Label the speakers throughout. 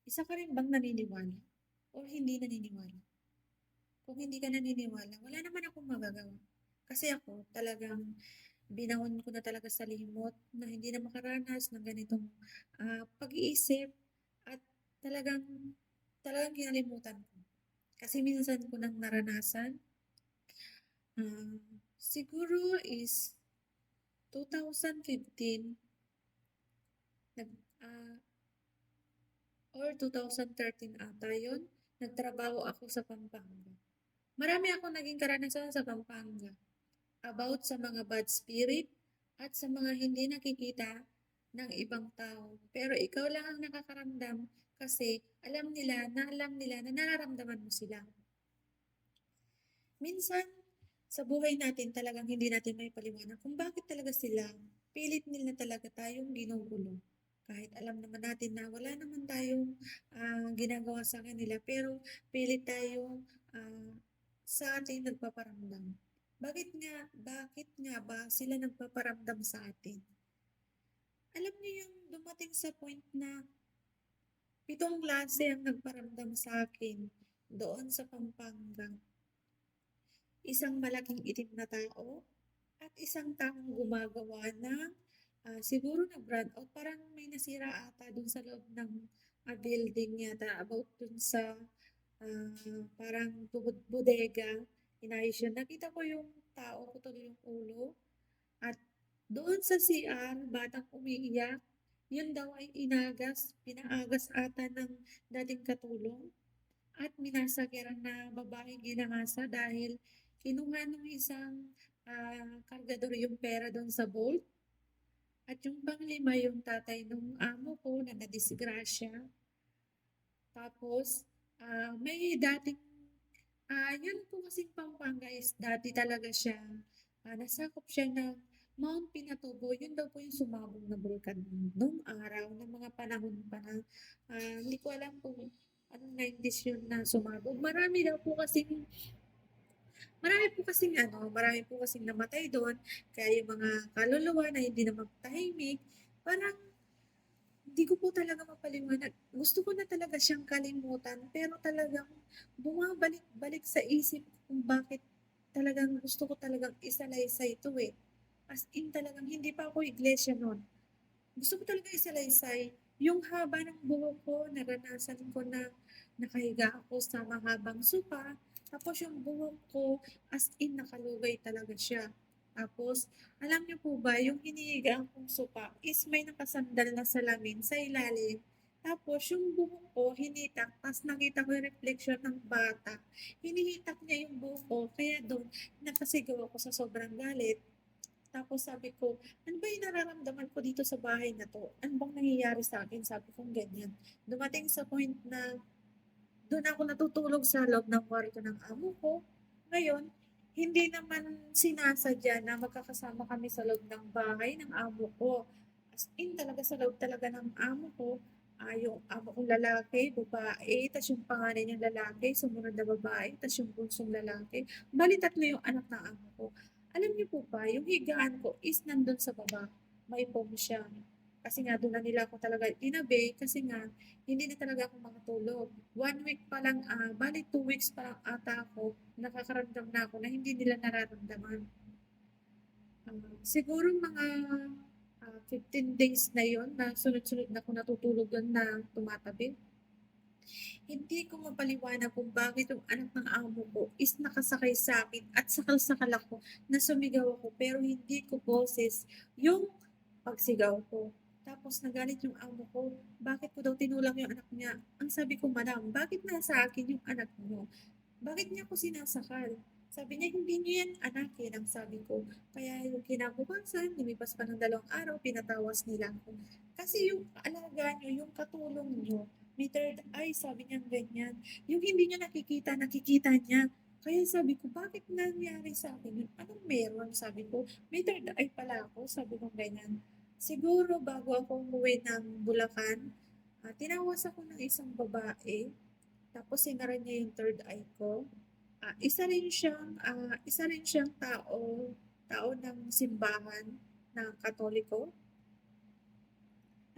Speaker 1: Isa ka rin bang naniniwala or hindi naniniwala? Kung hindi ka naniniwala, wala naman akong magagawa. Kasi ako talagang binahon ko na talaga sa limot na hindi na makaranas ng ganitong, pag-iisip at talagang talagang kinalimutan ko. Kasi minsan ko ng naranasan, ah, siguro is 2015 nag, ah, or 2013 ata yun, nagtrabaho ako sa Pampanga. Marami akong naging karanasan sa Pampanga about sa mga bad spirit at sa mga hindi nakikita ng ibang tao. Pero ikaw lang ang nakakaramdam kasi alam nila na nararamdaman mo sila. Minsan, sa buhay natin talagang hindi natin may paliwanag kung bakit talaga sila pilit nila talaga tayong ginugulo. Kahit alam naman natin na wala naman tayong ginagawa sa kanila, pero pilit tayong sa atin nagpaparamdam. Bakit nga ba sila nagpaparamdam sa atin? Alam niyo yung dumating sa point na 7 klase ang nagparamdam sa akin doon sa Pampanga. Isang malaking itim na tao at isang taong gumagawa ng siguro nag-brand out. Parang may nasira ata dun sa loob ng building yata about dun sa parang bodega. Inayos yun. Nakita ko yung tao, putol yung ulo. At doon sa CR, batang umiiyak, yun daw ay pinaagas ata ng dating katulong at minasakiran na babaeng ginangasa dahil kinuha ng isang kargador yung pera doon sa vault. At yung panglima, yung tatay nung amo ko na nadisgrasya. Tapos, may dating, yun po kasing Pampanga is dati talaga siya, nasakop siya ng Mount Pinatubo. Yun daw po yung sumabog na bulkan nung araw, ng mga panahon pa na, hindi ko alam kung anong 90s yun na sumabog. Marami po kasing namatay doon. Kaya yung mga kaluluwa na hindi na magtahimik, parang hindi ko po talaga mapaliwanag. Gusto ko na talaga siyang kalimutan, pero talagang bumabalik-balik sa isip ko kung bakit talagang gusto ko talagang isalaysay ito eh. As in talagang hindi pa ako iglesia noon. Gusto ko talaga isalaysay yung haba ng buhok ko, naranasan ko na nakahiga ako sa mahabang sopa, tapos yung buhok ko, as in nakalugay talaga siya. Tapos, alam niyo po ba, yung hinihigaan kong sopa is may nakasandal na salamin sa ilalim. Tapos, yung buhok ko, hinitak, tapos nakita ko yung reflection ng bata. Hinihitak niya yung buhok ko, kaya doon, nakasigaw ako sa sobrang galit. Tapos sabi ko, ano ba yung nararamdaman ko dito sa bahay na to? Ano bang nangyayari sa akin? Sabi ko ganyan. Dumating sa point na doon ako natutulog sa loob ng kwarto ng amo ko. Ngayon, hindi naman sinasadya na magkakasama kami sa loob ng bahay ng amo ko. As in talaga sa loob talaga ng amo ko, yung amo kong lalaki, babae, tas yung panganay niyang lalaki, sumunod na babae, tas yung bunsong lalaki. Bali tatlo yung anak ng amo ko. Alam niyo po ba, yung higaan ko is nandun sa baba. May foam siya. Kasi nga doon na nila ako talaga tinabi kasi nga hindi na talaga ako makatulog. 1 week pa lang, bali 2 weeks pa lang ata ako, nakakaramdam na ako na hindi nila nararamdaman. Siguro mga 15 days na yon na sunod-sunod na ako natutulog doon na tumatabi. Hindi ko mapaliwanag kung bakit yung anak ng amo ko is nakasakay sa akin at sakal-sakal ako na sumigaw ako pero hindi ko boses yung pagsigaw ko. Tapos nagalit yung amo ko, bakit ko daw tinulang yung anak niya? Ang sabi ko, madam, bakit nasa akin yung anak mo? Bakit niya ako sinasakal? Sabi niya, hindi niyo yan anakin, ang sabi ko. Kaya yung kinabukasan, lumipas pa ng 2 araw, pinatawas nila ako. Kasi yung alaga niyo, yung katulong niyo, may third eye, sabi niya ganyan. Yung hindi niya nakikita, nakikita niya. Kaya sabi ko, bakit nangyari sa akin yun? Anong meron? Sabi ko, may third eye pala ako, sabi ko ganyan. Siguro bago ako umuwi ng Bulacan, tinawas ako ng isang babae. Tapos sinara niya yung third eye ko. Isa rin siyang tao ng simbahan ng Katoliko.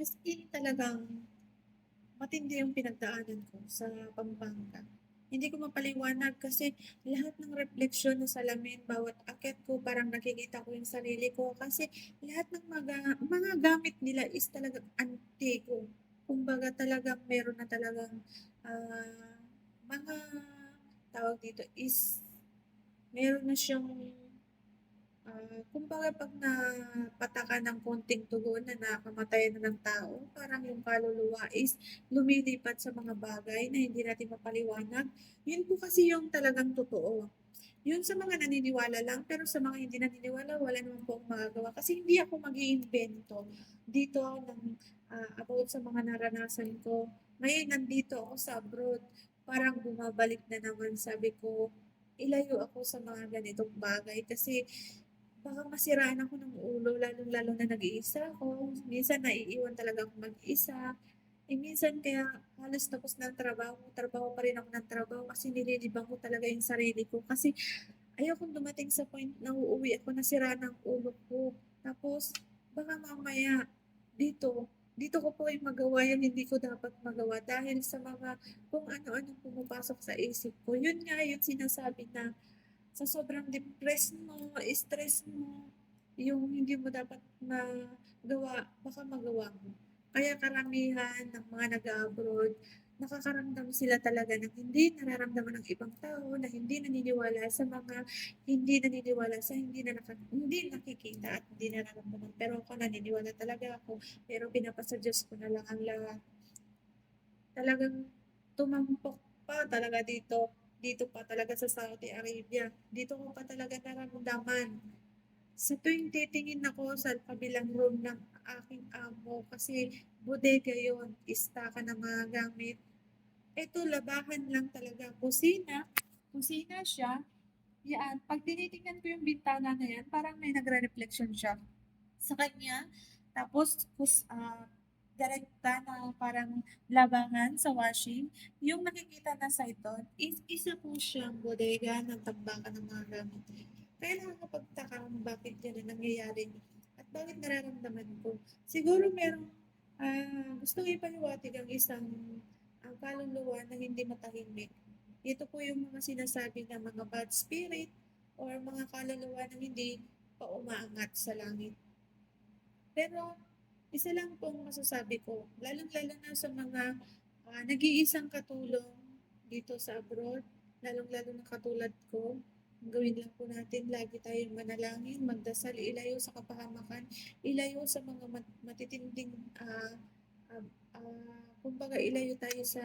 Speaker 1: As in talagang matindi yung pinagdaanan ko sa Pampanga. Hindi ko mapaliwanag kasi lahat ng refleksyon ng salamin, bawat akyat ko parang nakikita ko yung sarili ko kasi lahat ng mga gamit nila is talagang antiko. Kumbaga talagang meron na talagang mga tawag dito is meron na siyang kumbaga 'pag napatakan ng konting tugon na nakamatay na ng tao, parang yung kaluluwa is lumilipat sa mga bagay na hindi natin mapaliwanag. Yun po kasi yung talagang totoo. Yun sa mga naniniwala lang, pero sa mga hindi naniniwala, wala naman po akong magagawa kasi hindi ako mag-iimbento dito ng, about sa mga naranasan ko. Ngayon nandito ako sa abroad, parang bumabalik na naman, sabi ko, ilayo ako sa mga ganitong bagay kasi baka masiraan ako ng ulo lalong-lalo na nag-iisa ako. Minsan naiiwan talaga akong mag-isa. Minsan kaya halos tapos na ang trabaho, trabaho pa rin ako ng trabaho kasi nililibang ko talaga yung sarili ko. Kasi ayokong dumating sa point na uuwi ako nasira ng ulo ko. Tapos baka mamaya dito, dito ko po yung magawa yung hindi ko dapat magawa dahil sa mga kung ano-anong pumapasok sa isip ko. Yun nga yung sinasabi na sa sobrang depress mo, stress mo, yung hindi mo dapat magawa, baka magawa mo. Kaya karamihan ng mga nag-a-abroad, nakakaramdam sila talaga ng hindi nararamdaman ng ibang tao, na hindi naniniwala sa mga hindi naniniwala sa hindi nakikita at hindi nararamdaman. Pero ako naniniwala talaga ako, pero pinapasa Diyos ko na lang ang lahat. Talagang tumampok pa talaga dito. Dito pa talaga sa Saudi Arabia. Dito ko pa talaga naramdaman. Sa tuwing titingin ako sa kabilang room ng aking amo kasi bodega yon, istaka ng mga gamit. Eto labahan lang talaga, kusina. Kusina siya. Yan, pag tinitingnan ko yung bintana na yan, parang may nagre-reflection siya sa kanya. Tapos, direkta na parang labangan sa washing. Yung nakikita na side doon is isa po siyang bodega ng tambakan ng mga gamit. Kaya nakakapagtaka kung bakit yan ang nangyayari at bakit nararamdaman ko. Siguro merong gustong ipaliwatig ang isang ang kaluluwa na hindi matahimik. Ito po yung mga sinasabi ng mga bad spirit or mga kaluluwa na hindi pa umaangat sa langit. Pero isa lang pong masasabi ko, lalong-lalo na sa mga nag-iisang katulong dito sa abroad, lalong-lalo na katulad ko, ang gawin lang po natin, lagi tayong manalangin, magdasal, ilayo sa kapahamakan, ilayo sa mga matitinding, kumbaga ilayo tayo sa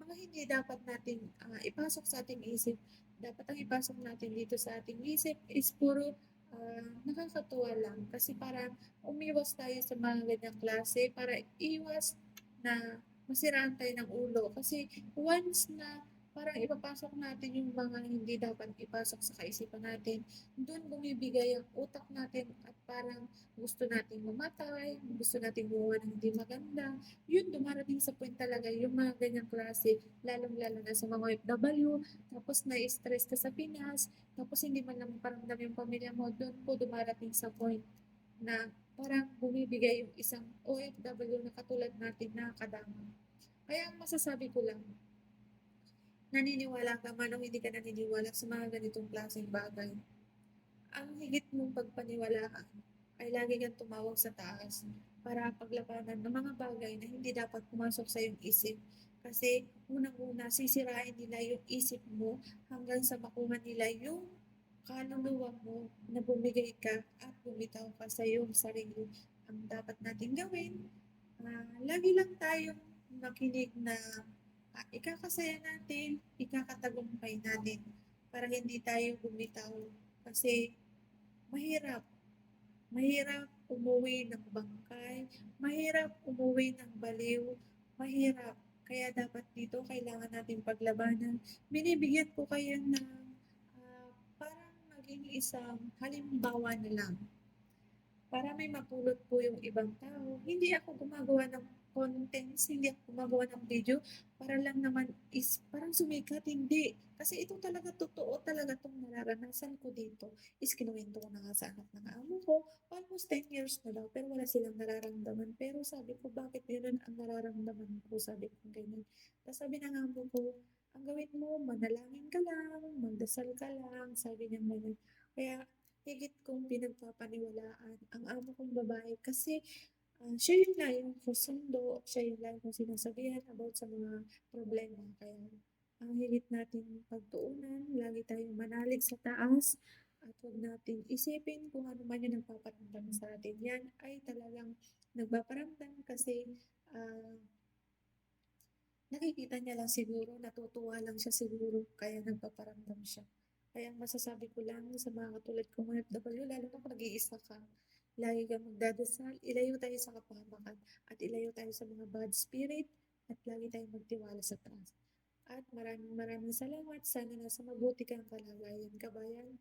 Speaker 1: mga hindi dapat nating ipasok sa ating isip. Dapat ang ipasok natin dito sa ating isip is puro nakakatuwa lang kasi para umiwas tayo sa mga ganyang klase para iwas na masiraan tayo ng ulo. Kasi once na parang ipapasok natin yung mga hindi dapat ipasok sa kaisipan natin, doon bumibigay ang utak natin at parang gusto nating mamatay, gusto nating gumawa ng hindi maganda. Yun, dumarating sa point talaga yung mga ganyang klase, lalong-lalo na sa mga OFW, tapos na-stress ka sa Pinas, tapos hindi man lang maparamdam yung pamilya mo, doon po dumarating sa point na parang bumibigay yung isang OFW na katulad natin na kadama. Kaya ang masasabi ko lang, naniniwala ka man o hindi ka naniniwala sa mga ganitong klaseng bagay, ang higit mong pagpaniwalaan ay lagi kang tumawag sa taas para paglabanan ng mga bagay na hindi dapat pumasok sa iyong isip. Kasi unang-una, sisirain nila yung isip mo hanggang sa makuha nila yung kaluluwa mo na bumigay ka at bumitaw ka sa iyong sarili. Ang dapat natin gawin, lagi lang tayong makinig na ikakasaya natin, ikakatagumpay natin para hindi tayo bumitaw. Kasi mahirap, mahirap umuwi ng bangkay, mahirap umuwi ng baliw, mahirap. Kaya dapat dito kailangan natin paglabanan. Binibigyan ko kayo ng parang maging isang halimbawa na lang para may mapulot po yung ibang tao. Hindi ako gumagawa ng contents, hindi ako gumagawa ng video para lang naman is parang sumikat, hindi. Kasi ito talaga totoo talaga 'tong nararanasan ko dito is kinuwento ko na nga sa anak ng amo ko, almost 10 years na daw pero wala silang nararamdaman. Pero sabi ko, "Bakit gano'n ang nararamdaman ko?" Sabi kong ganyan. Tapos sabi ng amo ko, "Ang gawin mo manalangin ka lang, magdasal ka lang," sabi niyang gano'n. Kaya higit kong pinagpapaniwalaan ang amo kong babae kasi siya yung laging kasundo, siya yung laging kong sinasabihan about sa mga problema. Kaya ang higit nating pagtuunan, lagi tayong manalig sa taas at huwag nating isipin kung ano man yung nagpaparamdam sa atin. Yan ay talagang nagpaparamdam kasi ah, nakikita niya lang siguro, natutuwa lang siya siguro, kaya nagpaparamdam siya. Kaya ang masasabi ko lang sa mga katulad kong OFW, lalo na kung nag-iisa ka, lagi kang magdadasal, ilayo tayo sa kapahamakan, at ilayo tayo sa mga bad spirit, at lagi tayong magtiwala sa taas. At maraming maraming salamat. Sana nasa mabuti kang kalagayan, kabayan.